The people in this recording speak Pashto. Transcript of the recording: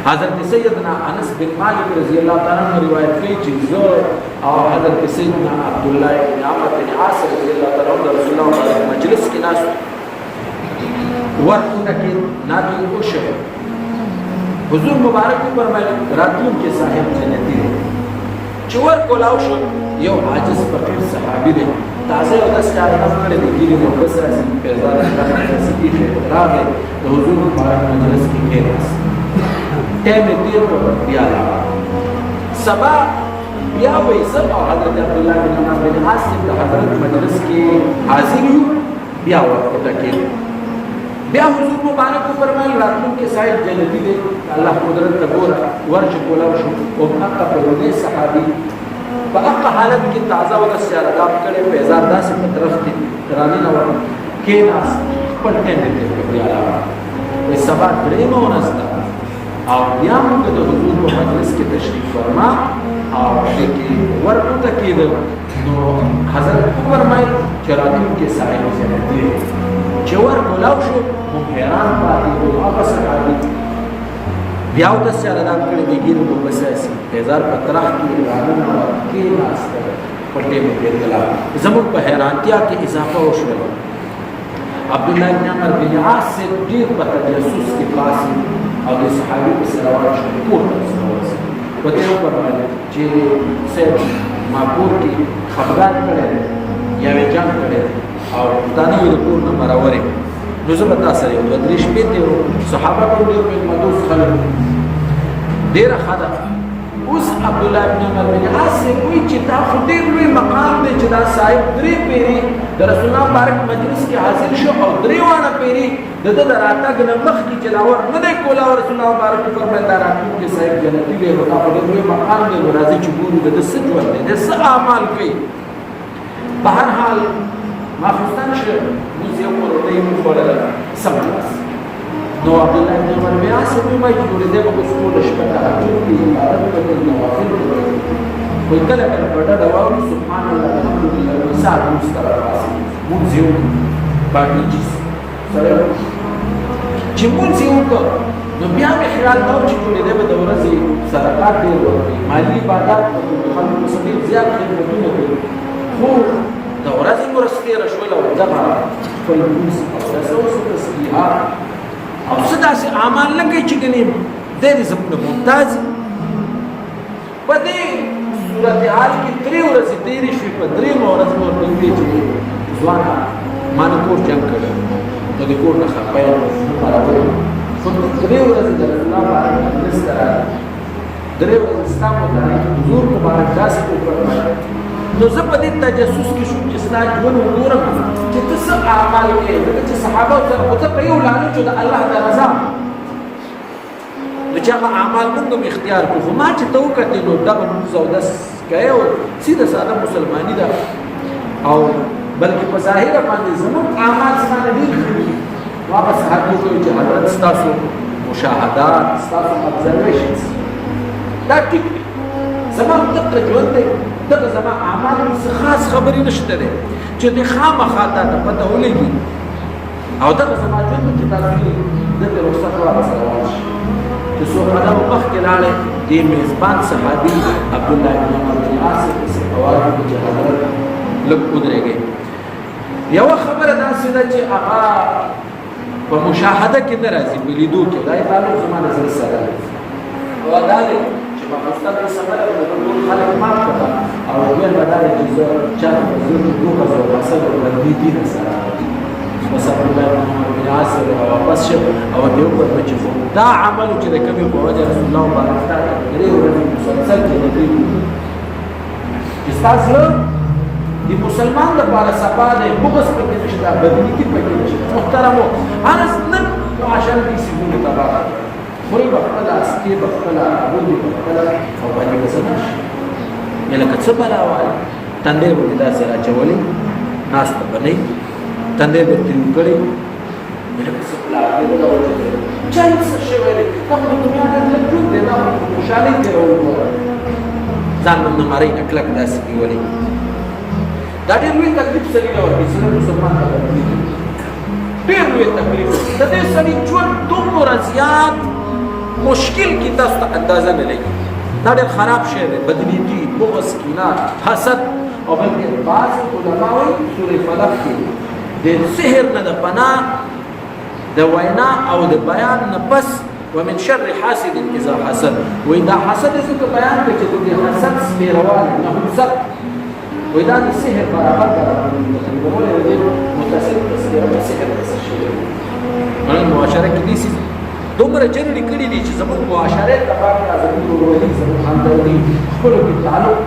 حضرت سیدنا انس بن مالک رضی اللہ تعالیٰ عنہ روایت کی چیز اور حضرت سیدنا عبداللہ بن عمرو بن عاص رضی اللہ تعالیٰ عنہ رسول اللہ علیہ مجلس کی ناس ورطنا کی ناکی اوشہ حضور مبارک کو فرمائے راتون کے صاحب جنتی ہے چور کولاو شو یو عاجز فقیر صحابی دے تازه او داس چار ناس کړي دي ګیري نو بس راځي پیدا راځي راغی د حضور مبارک مجلس کې کېناس ټیم تیر کو بیا سبا بیا وې سبا حضرت عبدالله بن عمرو بن عاص د حضرت مجلس کې حاضر یو بیا ورته کې بیا حضور مبارک کو فرمایي راتلو کې صاحب جنتی دي الله قدرت تبور ورچ کولاو شو او حق په دې صحابي فأقا حالت کی تازہ وقت سے رداب کرے پیزار دا سے طرف تھی رانی نوار کے ناس پڑھتے دیتے ہیں وی سبا درین و نستا اور بیام کے دو حضور و مجلس کے تشریف فرما اور دیکھیں ورکو تکید نو حضرت کو فرمائی چرانی کے سائے سے رہتی ہے چور ملاو شو محیران پاتی ہو آقا سکاتی بیاو دس چالا دام کڑی دیگیر کو بس ایسی پیزار پتراح کی رانن اور کی ناستا پڑھے میں پیر دلا زمون پہ حیرانتیا کے اضافہ ہو شوئے عبداللہ بن عمرو بن عاص سے دیر پتہ جاسوس کے پاس اور یہ صحابی کو سروار شوئے پور و دیو پر ملے چی سید معبور کی خبرات کرے یا ویجان کرے اور دانوی پور نمراورے نوزم تاثر ہے ودریش پیتے ہو صحابہ کو دیو میں مدوس خلق دیر خدا اس عبداللہ بن عمرو بن عاص سے کوئی چتا خدیر روی مقام دے چدا صاحب دری پیری در رسول اللہ بارک مجلس کی حاصل شو اور دری وانا پیری دادا دراتا گنمخ کی چلاور ندے کولا و رسول اللہ بارک کو فرمائے داراتوں کے صاحب جنتی بے ہوتا خدیر روی مقام دے مرازی چبور دادا سجوان دے دے سا آمال کئی بہرحال مافستان شو موزیو کو روی مفوڑا سمجھاس نو عبداللہ بن عمرو بن عاص سے میں جوڑے دے کو سکول شپتا جو کی عبادت کو نوافل کوئی کلا کلا بڑا دواو سبحان اللہ الحمدللہ سات مسترفاس موزیو باقی چیز سره چې موزیو کو نو بیا می خیال دا چې جوړې دې د ورځې صدقات دې ورکړي مالی عبادت په خلکو سره زیات خدمتونه کوي خو د ورځې مرستې رشوله او دغه خپل موږ او تاسو تسبیحات او صدا سے اعمال لگے چکنی دیر زمون ممتاز پدې صورتحال کی تری ورځې تیری شوي په درې ورځې مور بلوي چې ځوان مان کور جنگ کړو نو د کور نه خپای راوړل خو درې ورځې د الله بارک مجلس کرا درې ورځې ستاسو د حضور مبارک داسې وکړل نو زه په دې تجسس کې شوم چې ستاسو ژوند وګورم چې تاسو اعمال کې چې صحابه او ته په یو لانه چې د الله د رضا نو چې هغه اعمال موږ اختیار کوو ما چې تو کړې نو دا موږ زودس کوي او سیده ساده مسلمانی ده او بلکې په ظاهر باندې زموږ اعمال څنګه دي واپس هغه کوي چې حضرت ستاسو مشاهدات ستاسو ابزرویشنز دا ټیک زموږ د ژوند دغه زما اعمال څخه خاص خبرې نشته ده چې د خامخا ته پته ولګي او دغه زما ژوند چې تاسو د رخصت واپس راوړئ چې څو قدم مخکې لاړې د میزبان صحابي عبدالله بن عمرو بن عاص سے اواز وکړه حضرت لږ ودرېږئ یوه خبره داسې ده چې هغه په مشاهده کې نه راځي په لیدو کې دا یې تعلق زما نظر سره او دا دی چې ماخوستن په سفر کې د ټول خلک مات کړه او ویل به دا دی چې زه چا ته زه دوه زه مثلا ولدي دي سره بس عبدالله بن عمرو بن عاص واپس شو او دیو په چې دا عمل چې د کومې په وجه رسول الله مبارک تعالی درې ورځې مسلسل کې دی چې تاسو د مسلمان لپاره صفا د بغض پکې نشته بدنيتي پکې نشته محترمو انا نن عشان دې سيونه تبارک خوري بخلا اسکی بخلا ابو بخلا او باندې وسناش یله کڅ بلا وای تندې ولدا سره چولې ناس ته بنې تندې به تیو کړي یله کڅ بلا چای څه شوی دی کوم دنیا ته لږ دې دا خوشالي کې راوړو ځان نن ماري اکلک داسې کیولې دا ډېر لوی تکلیف سړي له ورته سره مسلمان ته ډېر لوی تکلیف د دې سړي ژوند دومره زیات مشکل کې تاسو ته اندازه نه لګي دا ډېر خراب شی دی بدنیتي بغض کینه حسد او بلکې بعض علما وایي سورې فلق کې د سحر نه د پناه د وینا او د بیان نه پس ومن شر حاسد اذا حسد واذا حسد څخه بیان کوي چې د حسد سپیروال نه حسد واذا د سحر برابر تقریبا د متصل تسلیه سحر شي نو معاشره کې دي دومره جنري کړي دي چې زموږ معاشره ته باندې زموږ وروري زموږ همدردي خپل کې تعلق